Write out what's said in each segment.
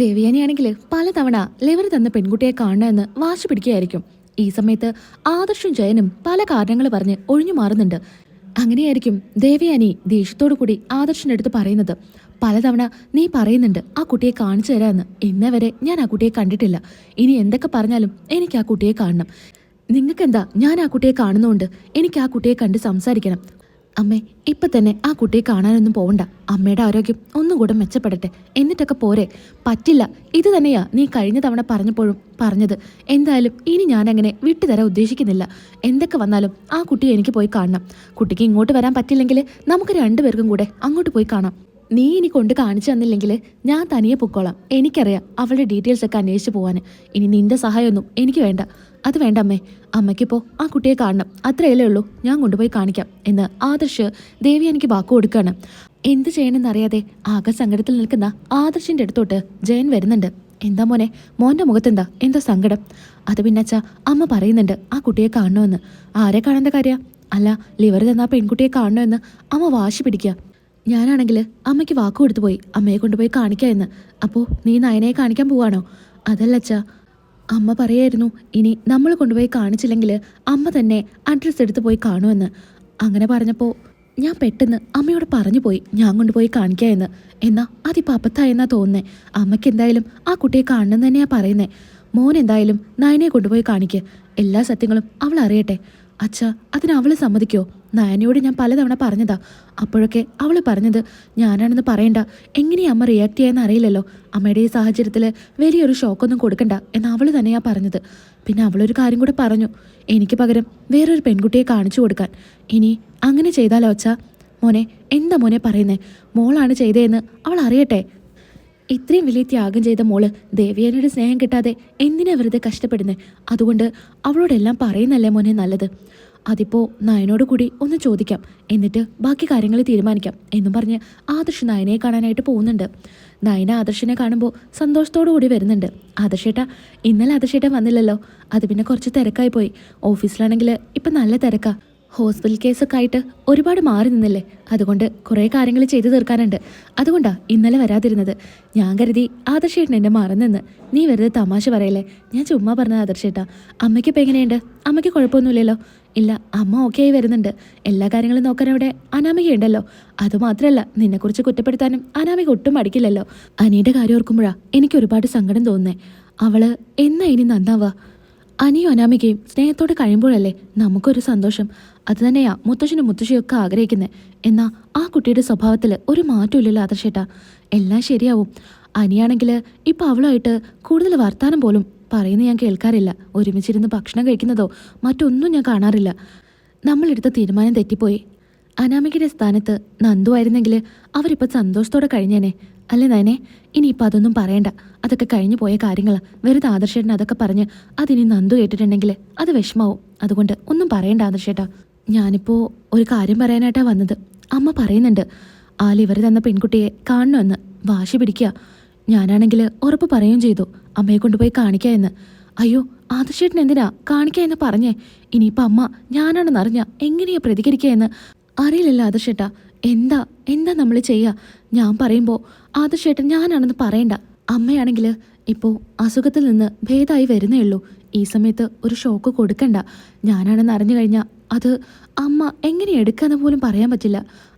ദേവയാനിയാണെങ്കിൽ പലതവണ ലിവർ തന്ന പെൺകുട്ടിയെ കാണണമെന്ന് വാശി പിടിക്കുകയായിരിക്കും. ഈ സമയത്ത് ആദർശും ജയനും പല കാരണങ്ങൾ പറഞ്ഞ് ഒഴിഞ്ഞു മാറുന്നുണ്ട്. അങ്ങനെയായിരിക്കും ദേവയാനി ദേഷ്യത്തോടു കൂടി ആദർശിന്റെ അടുത്ത് പറയുന്നത്. പലതവണ നീ പറയുന്നുണ്ട് ആ കുട്ടിയെ കാണിച്ചു തരാമെന്ന്. ഇന്നേ വരെ ഞാൻ ആ കുട്ടിയെ കണ്ടിട്ടില്ല. ഇനി എന്തൊക്കെ പറഞ്ഞാലും എനിക്ക് ആ കുട്ടിയെ കാണണം. നിങ്ങൾക്കെന്താ, ഞാൻ ആ കുട്ടിയെ കാണുന്നതുകൊണ്ട് എനിക്ക് ആ കുട്ടിയെ കണ്ട് സംസാരിക്കണം. അമ്മേ, ഇപ്പൊ തന്നെ ആ കുട്ടിയെ കാണാനൊന്നും പോവണ്ട. അമ്മയുടെ ആരോഗ്യം ഒന്നും കൂടെ മെച്ചപ്പെടട്ടെ, എന്നിട്ടൊക്കെ പോരെ. പറ്റില്ല, ഇത് തന്നെയാ നീ കഴിഞ്ഞ തവണ പറഞ്ഞപ്പോഴും പറഞ്ഞത്. എന്തായാലും ഇനി ഞാനങ്ങനെ വിട്ടുതരാൻ ഉദ്ദേശിക്കുന്നില്ല. എന്തൊക്കെ വന്നാലും ആ കുട്ടിയെ എനിക്ക് പോയി കാണണം. കുട്ടിക്ക് ഇങ്ങോട്ട് വരാൻ പറ്റില്ലെങ്കിൽ നമുക്ക് രണ്ടുപേർക്കും കൂടെ അങ്ങോട്ട് പോയി കാണാം. നീ ഇനി കൊണ്ട് കാണിച്ചു തന്നില്ലെങ്കിൽ ഞാൻ തനിയെ പൊക്കോളാം. എനിക്കറിയാം അവളുടെ ഡീറ്റെയിൽസ് ഒക്കെ അന്വേഷിച്ച് പോവാൻ. ഇനി നിന്റെ സഹായമൊന്നും എനിക്ക് വേണ്ട. അത് വേണ്ട അമ്മേ, അമ്മയ്ക്കിപ്പോൾ ആ കുട്ടിയെ കാണണം, അത്രയല്ലേ ഉള്ളൂ. ഞാൻ കൊണ്ടുപോയി കാണിക്കാം എന്ന് ആദർശ് ദേവയാനിക്ക് വാക്ക് കൊടുക്കുകയാണ്. എന്ത് ചെയ്യണമെന്നറിയാതെ ആകെ സങ്കടത്തിൽ നിൽക്കുന്ന ആദർശിന്റെ അടുത്തോട്ട് ജയൻ വരുന്നുണ്ട്. എന്താ മോനെ, മോന്റെ മുഖത്തെന്താ, എന്താ സങ്കടം? അത് പിന്നച്ചാ അമ്മ പറയുന്നുണ്ട് ആ കുട്ടിയെ കാണണമെന്ന്. ആരെ കാണേണ്ട കാര്യം? അല്ല, ലിവർ തന്ന പെൺകുട്ടിയെ കാണണമെന്ന് അമ്മ വാശി പിടിക്കുക. ഞാനാണെങ്കിൽ അമ്മയ്ക്ക് വാക്ക് കൊടുത്തു പോയി അമ്മയെ കൊണ്ടുപോയി കാണിക്കാം എന്ന്. അപ്പോൾ നീ നയനയെ കാണിക്കാൻ പോവാണോ? അതല്ലച്ചാ, അമ്മ പറയായിരുന്നു ഇനി നമ്മൾ കൊണ്ടുപോയി കാണിച്ചില്ലെങ്കിൽ അമ്മ തന്നെ അഡ്രസ്സ് എടുത്ത് പോയി കാണുമെന്ന്. അങ്ങനെ പറഞ്ഞപ്പോൾ ഞാൻ പെട്ടെന്ന് അമ്മയോട് പറഞ്ഞു പോയി ഞാൻ കൊണ്ടുപോയി കാണിക്കാം എന്ന്. എന്നാ അതിപ്പോൾ അബദ്ധമായെന്നാ തോന്നുന്നേ. അമ്മയ്ക്ക് എന്തായാലും ആ കുട്ടിയെ കാണണമെന്ന് തന്നെയാ പറയുന്നേ. മോൻ എന്തായാലും നയനയെ കൊണ്ടുപോയി കാണിക്കുക. എല്ലാ സത്യങ്ങളും അവൾ അറിയട്ടെ. അച്ഛാ, അതിന് അവൾ സമ്മതിക്കോ? നയനയോട് ഞാൻ പലതവണ പറഞ്ഞതാ. അപ്പോഴൊക്കെ അവൾ പറഞ്ഞത് ഞാനാണെന്ന് പറയണ്ട, എങ്ങനെയാ അമ്മ റിയാക്ട് ചെയ്യാന്ന് അറിയില്ലല്ലോ. അമ്മയുടെ ഈ സാഹചര്യത്തിൽ വലിയൊരു ഷോക്കൊന്നും കൊടുക്കണ്ട എന്ന് അവൾ തന്നെയാ പറഞ്ഞത്. പിന്നെ അവളൊരു കാര്യം കൂടെ പറഞ്ഞു, എനിക്ക് പകരം വേറൊരു പെൺകുട്ടിയെ കാണിച്ചു കൊടുക്കാൻ. ഇനി അങ്ങനെ ചെയ്താലോ അച്ഛാ? മോനെ, എന്താ മോനെ പറയുന്നേ? മോളാണ് ചെയ്തതെന്ന് അവൾ അറിയട്ടെ. ഇത്രയും വലിയ ത്യാഗം ചെയ്ത മോള് ദേവയാനിയുടെ സ്നേഹം കിട്ടാതെ എന്തിനാ വെറുതെ കഷ്ടപ്പെടുന്നേ? അതുകൊണ്ട് അവളോടെല്ലാം പറയുന്നല്ലേ മോനെ നല്ലത്. അതിപ്പോൾ നയനോട് കൂടി ഒന്ന് ചോദിക്കാം, എന്നിട്ട് ബാക്കി കാര്യങ്ങൾ തീരുമാനിക്കാം എന്നും പറഞ്ഞ് ആദർശ് നയനയെ കാണാനായിട്ട് പോകുന്നുണ്ട്. നയന ആദർശിനെ കാണുമ്പോൾ സന്തോഷത്തോടു കൂടി വരുന്നുണ്ട്. ആദർശേട്ടാ, ഇന്നലെ ആദർശേട്ടൻ വന്നില്ലല്ലോ. അത് പിന്നെ കുറച്ച് തിരക്കായി പോയി. ഓഫീസിലാണെങ്കിൽ ഇപ്പം നല്ല തിരക്കാ. ഹോസ്പിറ്റൽ കേസൊക്കെ ആയിട്ട് ഒരുപാട് മാറി നിന്നില്ലേ, അതുകൊണ്ട് കുറേ കാര്യങ്ങൾ ചെയ്തു തീർക്കാനുണ്ട്. അതുകൊണ്ടാ ഇന്നലെ വരാതിരുന്നത്. ഞാൻ കരുതി ആദർശേട്ടൻ എന്നെ മറന്നെന്ന്. നീ വെറുതെ തമാശ പറയല്ലേ, ഞാൻ ചുമ്മാ പറഞ്ഞത് ആദർശേട്ടാ. അമ്മയ്ക്കിപ്പോൾ എങ്ങനെയുണ്ട്? അമ്മയ്ക്ക് കുഴപ്പമൊന്നുമില്ലല്ലോ? ഇല്ല, അമ്മ ഓക്കെ ആയി വരുന്നുണ്ട്. എല്ലാ കാര്യങ്ങളും നോക്കാൻ അവിടെ അനാമികയുണ്ടല്ലോ. അതുമാത്രമല്ല, നിന്നെക്കുറിച്ച് കുറ്റപ്പെടുത്താനും അനാമിക ഒട്ടും മടിക്കില്ലല്ലോ. അനിയുടെ കാര്യം ഓർക്കുമ്പോഴാ എനിക്ക് ഒരുപാട് സങ്കടം തോന്നുന്നേ. അവള് എന്നാ ഇനി നന്നാവാ? അനിയും അനാമികയും സ്നേഹത്തോടെ കഴിയുമ്പോഴല്ലേ നമുക്കൊരു സന്തോഷം. അത് തന്നെയാ മുത്തശ്ശനും മുത്തശ്ശിയൊക്കെ ആഗ്രഹിക്കുന്നത്. എന്നാൽ ആ കുട്ടിയുടെ സ്വഭാവത്തിൽ ഒരു മാറ്റമില്ലല്ലോ ആദർശേട്ടാ. എല്ലാം ശരിയാവും. അനിയാണെങ്കിൽ ഇപ്പം അവളുമായിട്ട് കൂടുതൽ വർത്താനം പോലും പറയുന്നത് ഞാൻ കേൾക്കാറില്ല. ഒരുമിച്ചിരുന്ന് ഭക്ഷണം കഴിക്കുന്നതോ മറ്റൊന്നും ഞാൻ കാണാറില്ല. നമ്മളെടുത്ത തീരുമാനം തെറ്റിപ്പോയി. അനാമികയുടെ സ്ഥാനത്ത് നന്ദു ആയിരുന്നെങ്കിൽ അവരിപ്പോൾ സന്തോഷത്തോടെ കഴിഞ്ഞേനെ, അല്ലേ നയനെ? ഇനിയിപ്പോൾ അതൊന്നും പറയണ്ട. അതൊക്കെ കഴിഞ്ഞു പോയ കാര്യങ്ങൾ. വെറുതെ ആദർശേട്ടൻ അതൊക്കെ പറഞ്ഞ് അതിനി നന്ദു കേട്ടിട്ടുണ്ടെങ്കിൽ അത് വിഷമാവും. അതുകൊണ്ട് ഒന്നും പറയണ്ട ആദർശേട്ടാ. ഞാനിപ്പോൾ ഒരു കാര്യം പറയാനായിട്ടാ വന്നത്. അമ്മ പറയുന്നുണ്ട് ആ ലിവർ തന്ന പെൺകുട്ടിയെ കാണണമെന്ന് വാശി പിടിക്കുക. ഞാനാണെങ്കിൽ ഉറപ്പ് പറയുകയും ചെയ്തു അമ്മയെ കൊണ്ടുപോയി കാണിക്കുക എന്ന്. അയ്യോ, ആദർശേട്ടൻ എന്തിനാ കാണിക്കുക എന്ന് പറഞ്ഞേ? ഇനിയിപ്പോൾ അമ്മ ഞാനാണെന്ന് അറിഞ്ഞ എങ്ങനെയാ പ്രതികരിക്കുക എന്ന് അറിയില്ലല്ലോ ആദർശേട്ടാ. എന്താ എന്താ നമ്മൾ ചെയ്യുക? ഞാൻ പറയുമ്പോൾ ആദർശേട്ടൻ ഞാനാണെന്ന് പറയണ്ട. അമ്മയാണെങ്കിൽ ഇപ്പോൾ അസുഖത്തിൽ നിന്ന് ഭേദമായി വരുന്നേ ഉള്ളൂ. ഈ സമയത്ത് ഒരു ഷോക്ക് കൊടുക്കണ്ട. ഞാനാണെന്ന് അറിഞ്ഞു കഴിഞ്ഞാൽ അത് അമ്മ എങ്ങനെ എടുക്കാന്ന് പോലും പറയാൻ പറ്റില്ല.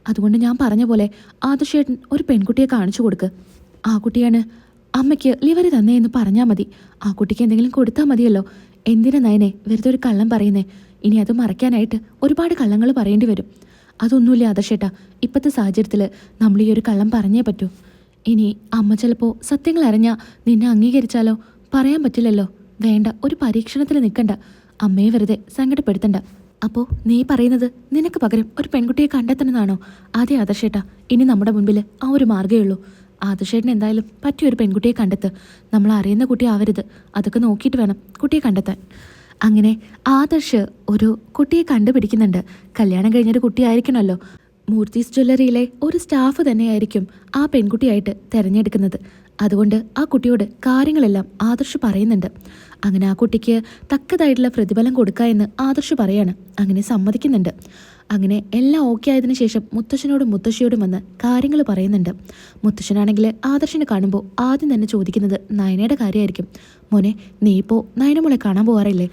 അതുകൊണ്ട് ഞാൻ പറഞ്ഞ പോലെ ആദർശേട്ടൻ ഒരു പെൺകുട്ടിയെ കാണിച്ചു കൊടുക്ക്. ആ കുട്ടിയാണ് അമ്മയ്ക്ക് ലിവർ തന്നേ എന്ന് പറഞ്ഞാൽ മതി. ആ കുട്ടിക്ക് എന്തെങ്കിലും കൊടുത്താൽ മതിയല്ലോ. എന്തിനാ നയനെ വെറുതെ ഒരു കള്ളം പറയുന്നേ? ഇനി അത് മറയ്ക്കാനായിട്ട് ഒരുപാട് കള്ളങ്ങൾ പറയേണ്ടി വരും. അതൊന്നുമില്ല ആദർശേട്ടാ, ഇപ്പോഴത്തെ സാഹചര്യത്തിൽ നമ്മൾ ഈ ഒരു കള്ളം പറഞ്ഞേ പറ്റൂ. ഇനി അമ്മ ചിലപ്പോൾ സത്യങ്ങൾ അറിഞ്ഞാൽ നിന്നെ അംഗീകരിച്ചാലോ? പറയാൻ പറ്റില്ലല്ലോ. വേണ്ട, ഒരു പരീക്ഷണത്തിൽ നിൽക്കണ്ട. അമ്മയെ വെറുതെ സങ്കടപ്പെടുത്തണ്ട. അപ്പോൾ നീ പറയുന്നത് നിനക്ക് പകരം ഒരു പെൺകുട്ടിയെ കണ്ടെത്തണമെന്നാണോ? അതെ ആദർശേട്ടാ, ഇനി നമ്മുടെ മുൻപിൽ ആ ഒരു മാർഗ്ഗമേ ഉള്ളൂ. ആദർശേട്ടന് എന്തായാലും പറ്റിയൊരു പെൺകുട്ടിയെ കണ്ടെത്ത്. നമ്മൾ അറിയുന്ന കുട്ടി ആവരുത്. അതൊക്കെ നോക്കിയിട്ട് വേണം കുട്ടിയെ കണ്ടെത്താൻ. അങ്ങനെ ആദർശ് ഒരു കുട്ടിയെ കണ്ടുപിടിക്കുന്നുണ്ട്. കല്യാണം കഴിഞ്ഞൊരു കുട്ടിയായിരിക്കണമല്ലോ. മൂർത്തീസ് ജ്വല്ലറിയിലെ ഒരു സ്റ്റാഫ് തന്നെയായിരിക്കും ആ പെൺകുട്ടിയായിട്ട് തിരഞ്ഞെടുക്കുന്നത്. അതുകൊണ്ട് ആ കുട്ടിയോട് കാര്യങ്ങളെല്ലാം ആദർശ് പറയുന്നുണ്ട്. അങ്ങനെ ആ കുട്ടിക്ക് തക്കതായിട്ടുള്ള പ്രതിഫലം കൊടുക്കുക എന്ന് ആദർശ് പറയാണ്. അങ്ങനെ സമ്മതിക്കുന്നുണ്ട്. അങ്ങനെ എല്ലാം ഓക്കെ ആയതിനു ശേഷം മുത്തശ്ശനോടും മുത്തശ്ശിയോടും വന്ന് കാര്യങ്ങൾ പറയുന്നുണ്ട്. മുത്തശ്ശനാണെങ്കിൽ ആദർശിനെ കാണുമ്പോൾ ആദ്യം തന്നെ ചോദിക്കുന്നത് നയനയുടെ കാര്യമായിരിക്കും. മോനെ, നീ ഇപ്പോൾ നയനമോളെ കാണാൻ പോകാറില്ലേ?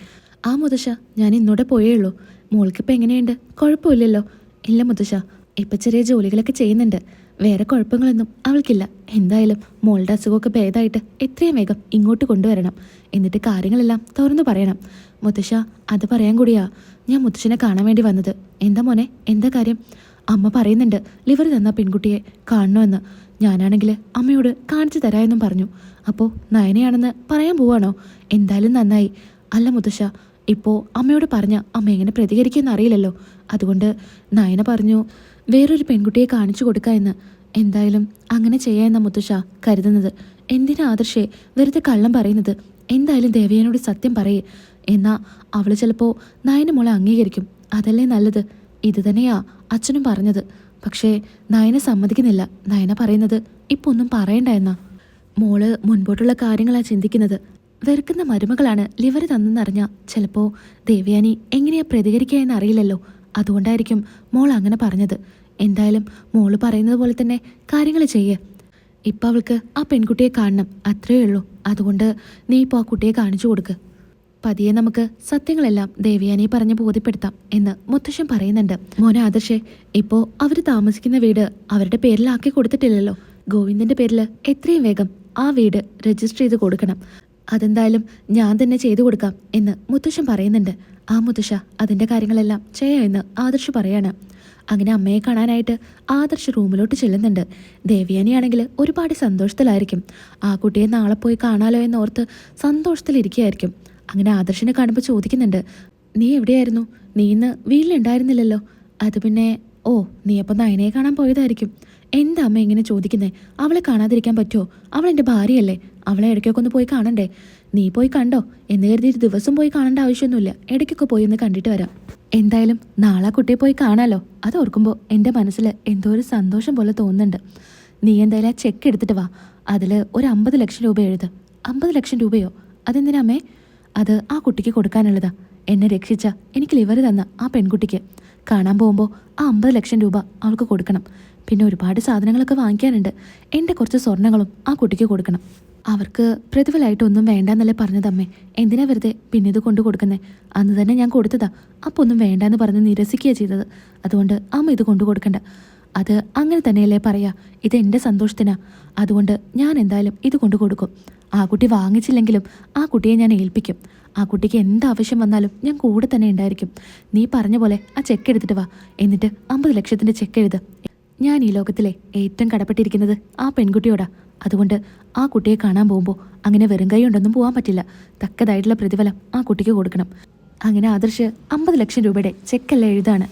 ആ മുത്തശ്ശ, ഞാൻ ഇന്നോടെ പോയേ ഉള്ളൂ. മോൾക്കിപ്പോൾ എങ്ങനെയുണ്ട്? കുഴപ്പമില്ലല്ലോ? ഇല്ല മുത്തശ്ശ, ഇപ്പം ചെറിയ ജോലികളൊക്കെ ചെയ്യുന്നുണ്ട്. വേറെ കുഴപ്പങ്ങളൊന്നും അവൾക്കില്ല. എന്തായാലും മോളുടെ അസുഖമൊക്കെ ഭേദമായിട്ട് എത്രയും വേഗം ഇങ്ങോട്ട് കൊണ്ടുവരണം. എന്നിട്ട് കാര്യങ്ങളെല്ലാം തുറന്നു പറയണം. മുത്തശ്ശ, അത് പറയാൻ കൂടിയാ ഞാൻ മുത്തശ്ശനെ കാണാൻ വേണ്ടി വന്നത്. എന്താ മോനെ, എന്താ കാര്യം? അമ്മ പറയുന്നുണ്ട് ലിവർ തന്ന പെൺകുട്ടിയെ കാണണമെന്ന്. ഞാനാണെങ്കിൽ അമ്മയോട് കാണിച്ചു തരാമെന്നും പറഞ്ഞു. അപ്പോൾ നയനയാണെന്ന് പറയാൻ പോവാണോ? എന്തായാലും നന്നായി. അല്ല മുത്തശ്ശ, ഇപ്പോൾ അമ്മയോട് പറഞ്ഞ അമ്മ എങ്ങനെ പ്രതികരിക്കുമെന്ന് അറിയില്ലല്ലോ. അതുകൊണ്ട് നയന പറഞ്ഞു വേറൊരു പെൺകുട്ടിയെ കാണിച്ചു കൊടുക്കുക എന്ന്. എന്തായാലും അങ്ങനെ ചെയ്യാമെന്ന മുത്തശ്ശ കരുതുന്നത്. എന്തിനാ ആദർശേ വെറുതെ കള്ളം പറയുന്നത്? എന്തായാലും ദേവയാനോട് സത്യം പറയേ. എന്നാ അവൾ ചിലപ്പോൾ നയന മോളെ അംഗീകരിക്കും. അതല്ലേ നല്ലത്. ഇത് തന്നെയാ അച്ഛനും പറഞ്ഞത്. പക്ഷേ നയന സമ്മതിക്കുന്നില്ല. നയന പറയുന്നത് ഇപ്പം ഒന്നും പറയണ്ട എന്നാ. മോള് മുൻപോട്ടുള്ള കാര്യങ്ങളാണ് ചിന്തിക്കുന്നത്. വെറുക്കുന്ന മരുമകളാണ് ലിവർ തന്നെന്നറിഞ്ഞാൽ ചിലപ്പോൾ ദേവയാനി എങ്ങനെയാ പ്രതികരിക്കുക എന്ന് അറിയില്ലല്ലോ. അതുകൊണ്ടായിരിക്കും മോൾ അങ്ങനെ പറഞ്ഞത്. എന്തായാലും മോള് പറയുന്നത് പോലെ തന്നെ കാര്യങ്ങൾ ചെയ്യേ. ഇപ്പം അവൾക്ക് ആ പെൺകുട്ടിയെ കാണണം, അത്രയേ ഉള്ളൂ. അതുകൊണ്ട് നീ ഇപ്പോൾ ആ കുട്ടിയെ കാണിച്ചു കൊടുക്ക്. പതിയെ നമുക്ക് സത്യങ്ങളെല്ലാം ദേവയാനിയെ പറഞ്ഞ് ബോധ്യപ്പെടുത്താം എന്ന് മുത്തശ്ശൻ പറയുന്നുണ്ട്. മോനെ ആദർശേ, ഇപ്പോൾ അവർ താമസിക്കുന്ന വീട് അവരുടെ പേരിലാക്കി കൊടുത്തിട്ടില്ലല്ലോ. ഗോവിന്ദൻ്റെ പേരിൽ എത്രയും വേഗം ആ വീട് രജിസ്റ്റർ ചെയ്ത് കൊടുക്കണം. അതെന്തായാലും ഞാൻ തന്നെ ചെയ്തു കൊടുക്കാം എന്ന് മുത്തശ്ശൻ പറയുന്നുണ്ട്. ആ മുത്തശ്ശ, അതിൻ്റെ കാര്യങ്ങളെല്ലാം ചെയ്യാമെന്ന് ആദർശ് പറയാണ്. അങ്ങനെ അമ്മയെ കാണാനായിട്ട് ആദർശ് റൂമിലോട്ട് ചെല്ലുന്നുണ്ട്. ദേവയാനിയാണെങ്കിൽ ഒരുപാട് സന്തോഷത്തിലായിരിക്കും. ആ കുട്ടിയെ നാളെ പോയി കാണാലോ എന്നോർത്ത് സന്തോഷത്തിലിരിക്കുകയായിരിക്കും. അങ്ങനെ ആദർശിനെ കാണുമ്പോൾ ചോദിക്കുന്നുണ്ട്, നീ എവിടെയായിരുന്നു? നീ ഇന്ന് വീട്ടിലുണ്ടായിരുന്നില്ലല്ലോ. അത് പിന്നെ നീ അപ്പം നയനയെ കാണാൻ പോയതായിരിക്കും. എന്താ അമ്മ ഇങ്ങനെ ചോദിക്കുന്നേ? അവളെ കാണാതിരിക്കാൻ പറ്റുമോ? അവളെൻ്റെ ഭാര്യയല്ലേ. അവളെ ഇടയ്ക്കൊക്കെ ഒന്ന് പോയി കാണണ്ടേ? നീ പോയി കണ്ടോ എന്ന് കരുതിയിട്ട് ദിവസം പോയി കാണേണ്ട ആവശ്യമൊന്നുമില്ല. ഇടയ്ക്കൊക്കെ പോയി ഒന്ന് കണ്ടിട്ട് വരാം. എന്തായാലും നാളെ കുട്ടിയെ പോയി കാണാലോ. അത് ഓർക്കുമ്പോൾ എൻ്റെ മനസ്സിൽ എന്തോ ഒരു സന്തോഷം പോലെ തോന്നുന്നുണ്ട്. നീ എന്തായാലും ആ ചെക്ക് എടുത്തിട്ട് വാ. അതിൽ ഒരു 50 ലക്ഷം രൂപ എഴുത്. 50 ലക്ഷം രൂപയോ? അതെന്തിനാ അമ്മേ? അത് ആ കുട്ടിക്ക് കൊടുക്കാനുള്ളതാ. എന്നെ രക്ഷിച്ച, എനിക്ക് ലിവർ തന്ന ആ പെൺകുട്ടിക്ക് കാണാൻ പോകുമ്പോൾ ആ 50 ലക്ഷം രൂപ അവൾക്ക് കൊടുക്കണം. പിന്നെ ഒരുപാട് സാധനങ്ങളൊക്കെ വാങ്ങിക്കാനുണ്ട്. എൻ്റെ കുറച്ച് സ്വർണ്ണങ്ങളും ആ കുട്ടിക്ക് കൊടുക്കണം. അവർക്ക് പ്രതിഫലമായിട്ടൊന്നും വേണ്ടെന്നല്ലേ പറഞ്ഞതമ്മേ. എന്തിനാ വെറുതെ പിന്നെ ഇത് കൊണ്ടു കൊടുക്കുന്നേ? അന്ന് തന്നെ ഞാൻ കൊടുത്തതാ. അപ്പോൾ ഒന്നും വേണ്ടാന്ന് പറഞ്ഞ് നിരസിക്കുകയാണ് ചെയ്തത്. അതുകൊണ്ട് അമ്മ ഇത് കൊണ്ടു കൊടുക്കണ്ട. അത് അങ്ങനെ തന്നെയല്ലേ പറയാ. ഇത് എൻ്റെ സന്തോഷത്തിനാ. അതുകൊണ്ട് ഞാൻ എന്തായാലും ഇത് കൊണ്ടു കൊടുക്കും. ആ കുട്ടി വാങ്ങിച്ചില്ലെങ്കിലും ആ കുട്ടിയെ ഞാൻ ഏൽപ്പിക്കും. ആ കുട്ടിക്ക് എന്താവശ്യം വന്നാലും ഞാൻ കൂടെ തന്നെ ഉണ്ടായിരിക്കും. നീ പറഞ്ഞ പോലെ ആ ചെക്ക് എടുത്തിട്ട് വാ. എന്നിട്ട് 50 ലക്ഷത്തിൻ്റെ ചെക്ക് എഴുത്. ഞാൻ ഈ ലോകത്തിലെ ഏറ്റവും കടപ്പെട്ടിരിക്കുന്നത് ആ പെൺകുട്ടിയോടാ. അതുകൊണ്ട് ആ കുട്ടിയെ കാണാൻ പോകുമ്പോൾ അങ്ങനെ വെറും കൈ കൊണ്ടൊന്നും പോകാൻ പറ്റില്ല. തക്കതായിട്ടുള്ള പ്രതിഫലം ആ കുട്ടിക്ക് കൊടുക്കണം. അങ്ങനെ ആദർശ് 50 ലക്ഷം രൂപയുടെ ചെക്കെല്ലാം എഴുതാണ്.